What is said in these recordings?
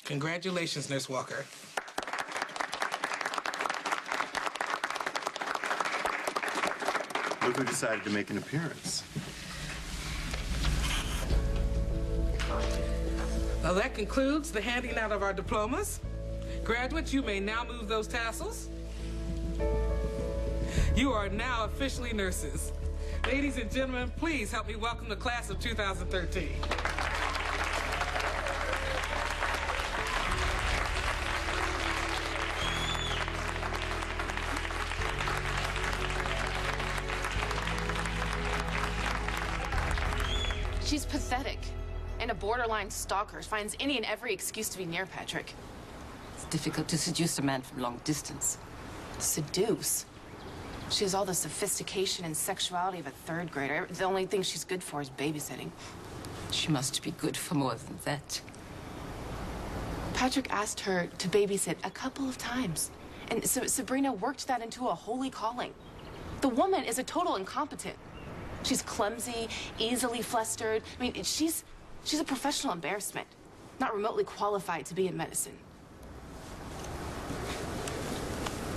Congratulations, Nurse Walker. Look who decided to make an appearance. Well, that concludes the handing out of our diplomas. Graduates, you may now move those tassels. You are now officially nurses. Ladies and gentlemen, please help me welcome the class of 2013. She's pathetic and a borderline stalker. Finds any and every excuse to be near Patrick. It's difficult to seduce a man from long distance. Seduce? She has all the sophistication and sexuality of a third grader. The only thing she's good for is babysitting. She must be good for more than that. Patrick asked her to babysit a couple of times. And so Sabrina worked that into a holy calling. The woman is a total incompetent. She's clumsy, easily flustered. I mean, she's a professional embarrassment, not remotely qualified to be in medicine.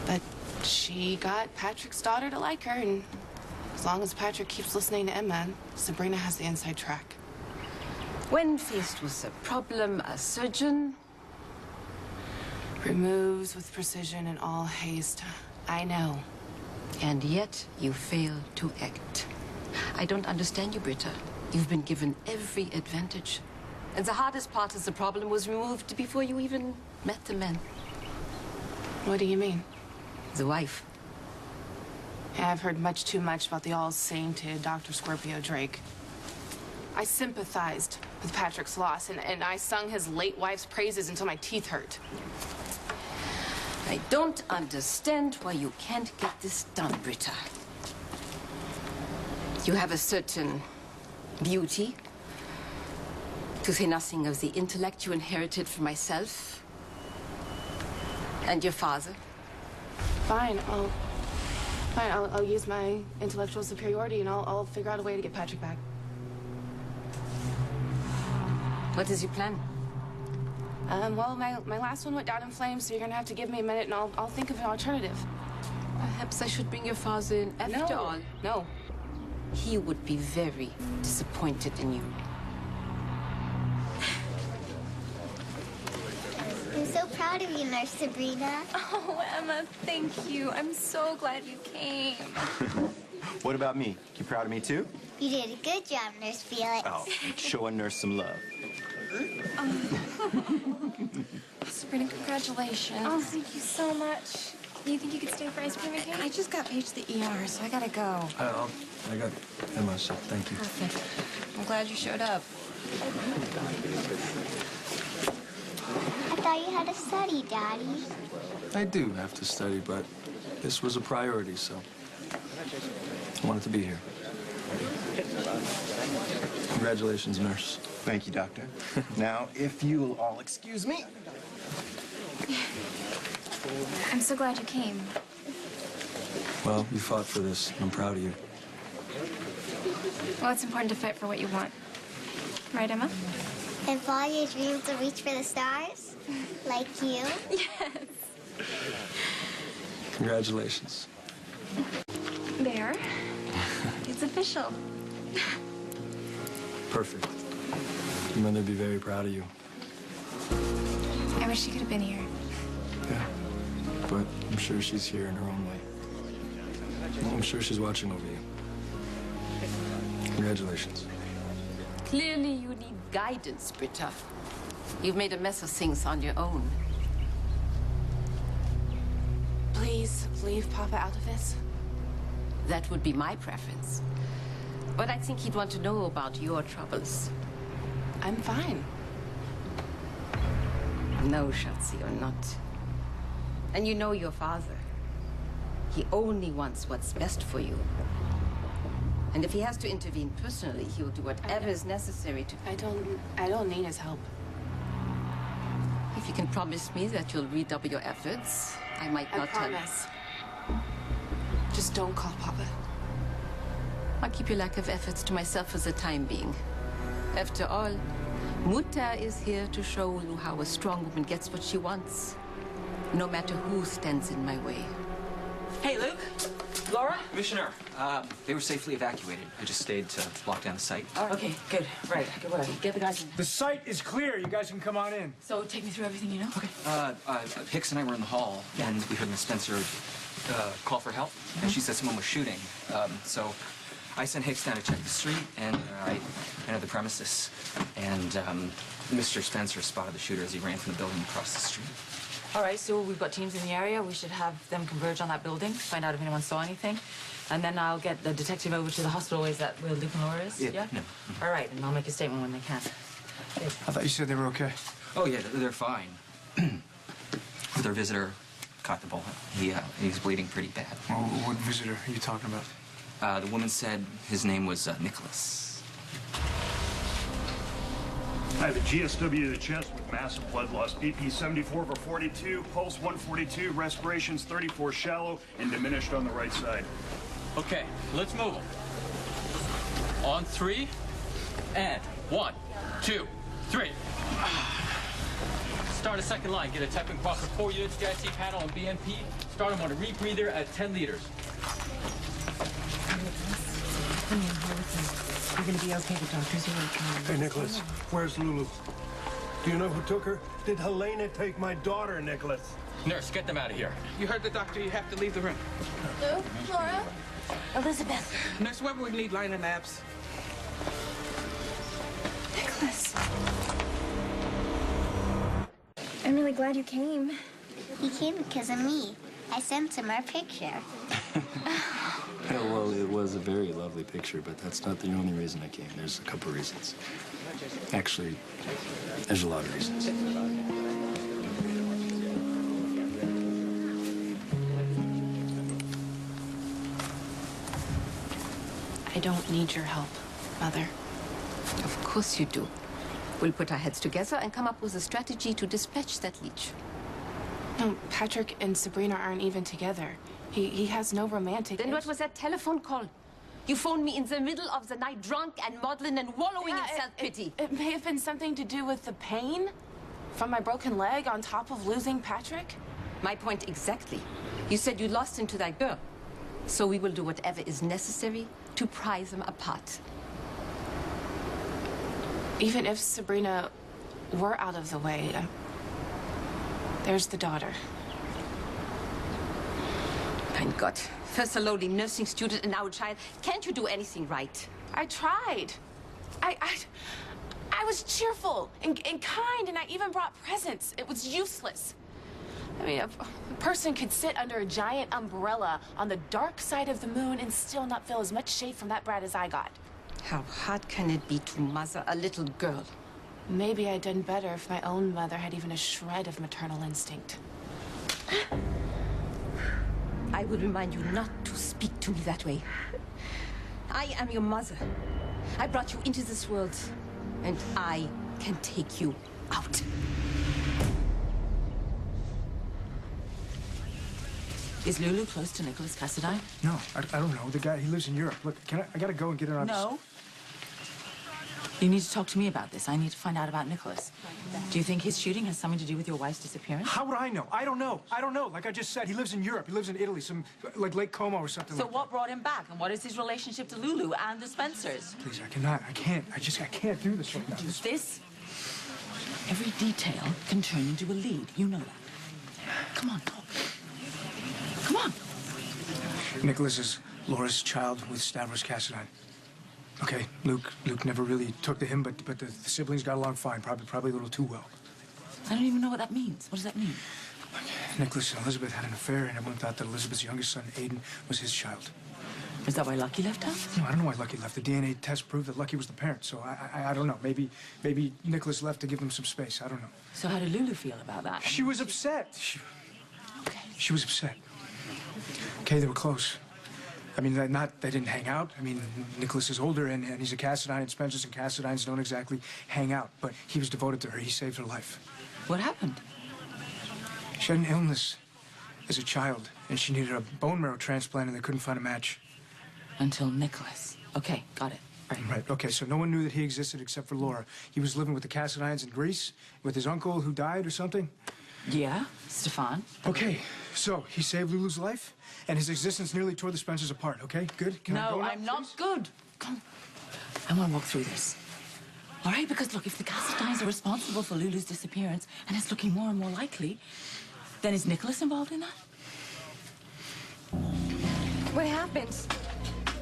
But she got Patrick's daughter to like her, and as long as Patrick keeps listening to Emma, Sabrina has the inside track. When faced with a problem, a surgeon removes with precision and all haste. I know. And yet you fail to act. I don't understand you, Britta. You've been given every advantage. And the hardest part is the problem was removed before you even met the man. What do you mean? The wife. Yeah, I've heard much too much about the all-sainted Dr. Scorpio Drake. I sympathized with Patrick's loss, and I sung his late wife's praises until my teeth hurt. I don't understand why you can't get this done, Britta. You have a certain beauty, to say nothing of the intellect you inherited from myself and your father. Fine, I'll use my intellectual superiority and I'll figure out a way to get Patrick back. What is your plan? Well, my last one went down in flames, so you're gonna have to give me a minute and I'll think of an alternative. Perhaps I should bring your father in after all. No. He would be very disappointed in you. I'm so proud of you, Nurse Sabrina. Oh, Emma, thank you. I'm so glad you came. What about me? You proud of me too? You did a good job, Nurse Felix. Oh, show a nurse some love. Sabrina, congratulations. Oh, thank you so much. You think you could stay for ice cream and cake? I just got paged to the ER, so I gotta go. I got Emma, so thank you. Perfect. I'm glad you showed up. I thought you had to study, Daddy. I do have to study, but this was a priority, so I wanted to be here. Congratulations, nurse. Thank you, doctor. Now, if you'll all excuse me. I'm so glad you came. Well, you fought for this. I'm proud of you. Well, it's important to fight for what you want. Right, Emma? And follow your dreams to reach for the stars? Like you? Yes. Congratulations. There. It's official. Perfect. Your mother would be very proud of you. I wish you could have been here. Yeah. But I'm sure she's here in her own way. I'm sure she's watching over you. Congratulations. Clearly you need guidance, Britta. You've made a mess of things on your own. Please leave Papa out of this. That would be my preference. But I think he'd want to know about your troubles. I'm fine. No, Schatzi, you're not. And you know your father. He only wants what's best for you. And if he has to intervene personally, he'll do whatever is necessary to... I don't need his help. If you can promise me that you'll redouble your efforts, I might not tell you. I promise. Just don't call Papa. I'll keep your lack of efforts to myself for the time being. After all, Muta is here to show you how a strong woman gets what she wants, no matter who stands in my way. Hey, Luke. Laura? Commissioner, they were safely evacuated. I just stayed to lock down the site. Okay, good. Right. Good, whatever. Get the guys in. The site is clear. You guys can come on in. So take me through everything you know? Okay. Hicks and I were in the hall, and we heard Miss Spencer call for help, and she said someone was shooting. So I sent Hicks down to check the street, and I entered the premises, and Mr. Spencer spotted the shooter as he ran from the building across the street. All right, so we've got teams in the area. We should have them converge on that building, find out if anyone saw anything. And then I'll get the detective over to the hospital. Is that where Luke and Laura is? Yeah? No. All right, and I'll make a statement when they can. Good. I thought you said they were okay. Oh, yeah, they're fine. Their visitor caught the bullet. He's bleeding pretty bad. Well, what visitor are you talking about? The woman said his name was Nicholas. I have a GSW to the chest with massive blood loss. BP 74/42, pulse 142, respirations 34 shallow, and diminished on the right side. Okay, let's move them. On 3, and 1, 2, 3. Start a second line. Get a typing across the 4 units, GIC panel, and BMP. Start them on a rebreather at 10 liters. You're gonna be okay. The doctors are okay. Hey, Nicholas, where's Lulu? Do you know who took her? Did Helena take my daughter, Nicholas? Nurse, get them out of here. You heard the doctor. You have to leave the room. Luke, Laura, Elizabeth. Nurse Weber, we need liner naps. Nicholas. I'm really glad you came. He came because of me. I sent him our picture. Yeah, well, it was a very lovely picture, but that's not the only reason I came. There's a couple reasons. Actually, there's a lot of reasons. I don't need your help, Mother. Of course you do. We'll put our heads together and come up with a strategy to dispatch that leech. No, Patrick and Sabrina aren't even together. He has no romantic... Then what was that telephone call? You phoned me in the middle of the night, drunk and maudlin and wallowing in self-pity. It may have been something to do with the pain from my broken leg on top of losing Patrick. My point exactly. You said you lost him to that girl. So we will do whatever is necessary to pry them apart. Even if Sabrina were out of the way, there's the daughter. My God. First a lowly nursing student and now a child. Can't you do anything right? I tried. I was cheerful and kind, and I even brought presents. It was useless. I mean, a person could sit under a giant umbrella on the dark side of the moon and still not feel as much shade from that brat as I got. How hard can it be to mother a little girl? Maybe I'd done better if my own mother had even a shred of maternal instinct. I would remind you not to speak to me that way. I am your mother. I brought you into this world, and I can take you out. Is Lulu close to Nicholas Cassadine? No, I don't know. The guy, he lives in Europe. Look, I gotta go and get her on... No. You need to talk to me about this. I need to find out about Nicholas. Do you think his shooting has something to do with your wife's disappearance? How would I know? I don't know. I don't know. Like I just said, he lives in Europe. He lives in Italy, like Lake Como or something So like what brought him back, and what is his relationship to Lulu and the Spencers? Please, I can't. I can't do this right now. This? Every detail can turn into a lead. You know that. Come on, talk. Come on. Nicholas is Laura's child with Stavros Cassadine. Okay, Luke never really took to him, but the siblings got along fine, probably a little too well. I don't even know what that means. What does that mean? Nicholas and Elizabeth had an affair, and everyone thought that Elizabeth's youngest son, Aiden, was his child. Is that why Lucky left town? No, I don't know why Lucky left. The DNA test proved that Lucky was the parent, so I don't know. Maybe Nicholas left to give them some space. I don't know. So how did Lulu feel about that? She was upset. She was upset. Okay, they were close. I mean, they didn't hang out. I mean, Nicholas is older, and he's a Cassadine, and Spencers and Cassadines don't exactly hang out. But he was devoted to her. He saved her life. What happened? She had an illness as a child, and she needed a bone marrow transplant, and they couldn't find a match. Until Nicholas. Okay, got it. Right, okay, so no one knew that he existed except for Laura. He was living with the Cassadines in Greece with his uncle who died or something? Yeah, Stefan. Okay, so he saved Lulu's life, and his existence nearly tore the Spencers apart, okay? Good? Can I go No, now, I'm not please? good. Come. I want to walk through this. All right, because look, if the Cassadines are responsible for Lulu's disappearance, and it's looking more and more likely, then is Nicholas involved in that? What happened?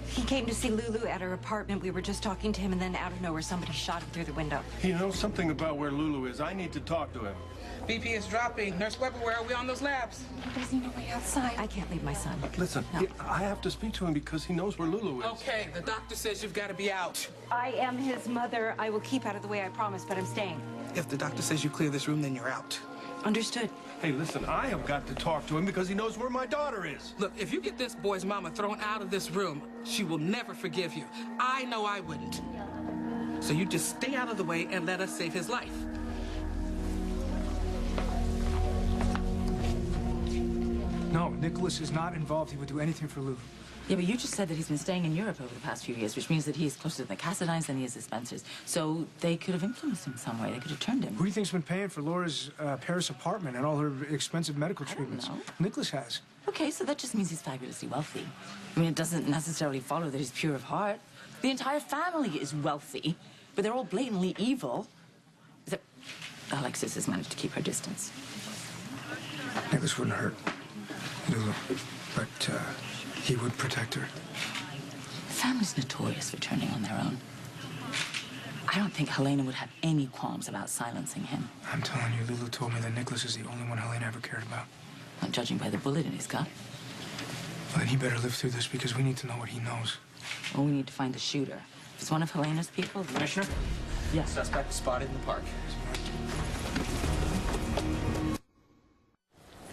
He came to see Lulu at her apartment. We were just talking to him, and then out of nowhere, somebody shot him through the window. He knows something about where Lulu is. I need to talk to him. BP is dropping. Nurse Weber, where are we on those labs? There's no way outside. I can't leave my son. Listen, I have to speak to him because he knows where Lulu is. Okay, the doctor says you've got to be out. I am his mother. I will keep out of the way, I promise, but I'm staying. If the doctor says you clear this room, then you're out. Understood. Hey, listen, I have got to talk to him because he knows where my daughter is. Look, if you get this boy's mama thrown out of this room, she will never forgive you. I know I wouldn't. So you just stay out of the way and let us save his life. No, Nicholas is not involved. He would do anything for Lulu. Yeah, but you just said that he's been staying in Europe over the past few years, which means that he's closer to the Cassadines than he is the Spencers. So they could have influenced him some way. They could have turned him. Who do you think's been paying for Laura's Paris apartment and all her expensive medical treatments? Nicholas has. Okay, so that just means he's fabulously wealthy. I mean, it doesn't necessarily follow that he's pure of heart. The entire family is wealthy, but they're all blatantly evil. Alexis has managed to keep her distance. Nicholas wouldn't hurt Lulu, but he would protect her. The family's notorious for turning on their own. I don't think Helena would have any qualms about silencing him. I'm telling you, Lulu told me that Nicholas is the only one Helena ever cared about. Not judging by the bullet in his gut. Well, then he better live through this because we need to know what he knows. Well, we need to find the shooter. If it's one of Helena's people... Commissioner? Yes. Suspect spotted in the park.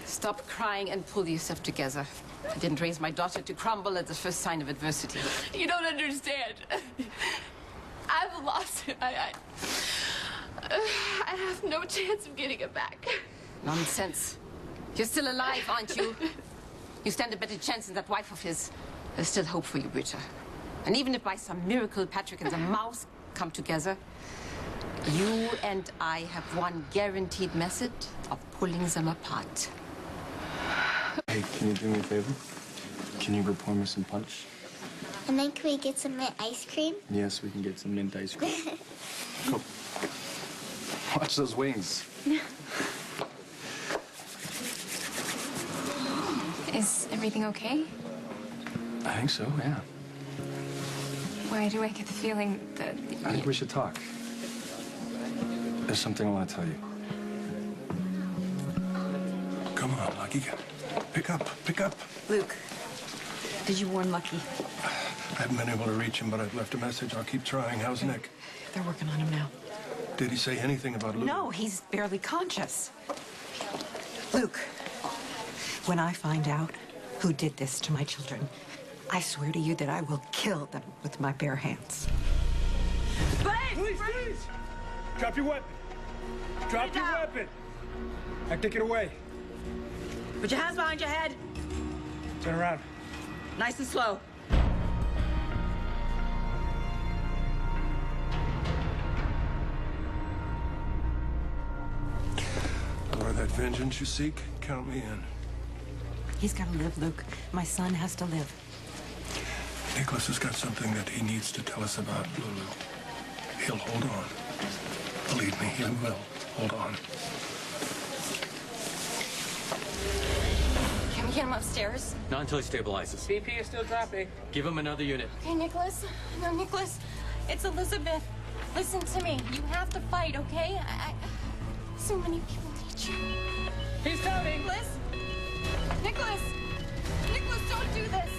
Stop crying and pull yourself together. I didn't raise my daughter to crumble at the first sign of adversity. You don't understand. I've lost him. I have no chance of getting him back. Nonsense. You're still alive, aren't you? You stand a better chance than that wife of his. There's still hope for you, Britta. And even if by some miracle Patrick and the mouse come together, you and I have one guaranteed method of pulling them apart. Hey, can you do me a favor? Can you go pour me some punch? And then can we get some mint ice cream? Yes, we can get some mint ice cream. Go. Watch those wings. Is everything okay? I think so, yeah. Why do I get the feeling that... I think we should talk. There's something I want to tell you. Come on, Lucky. Pick up. Luke, did you warn Lucky? I haven't been able to reach him, but I've left a message. I'll keep trying. How's Nick? They're working on him now. Did he say anything about Lulu? No, he's barely conscious. Luke, when I find out who did this to my children, I swear to you that I will kill them with my bare hands. Please! Drop your weapon. Drop your weapon. Now take it away. Put your hands behind your head. Turn around. Nice and slow. Lord, that vengeance you seek, count me in. He's got to live, Luke. My son has to live. Nicholas has got something that he needs to tell us about Lulu. He'll hold on. Believe me, he will. Hold on. Can we get him upstairs? Not until he stabilizes. BP is still dropping. Give him another unit. Okay, Nicholas. No, Nicholas. It's Elizabeth. Listen to me. You have to fight, okay? So many people need you. He's coming. Nicholas! Nicholas! Nicholas, don't do this!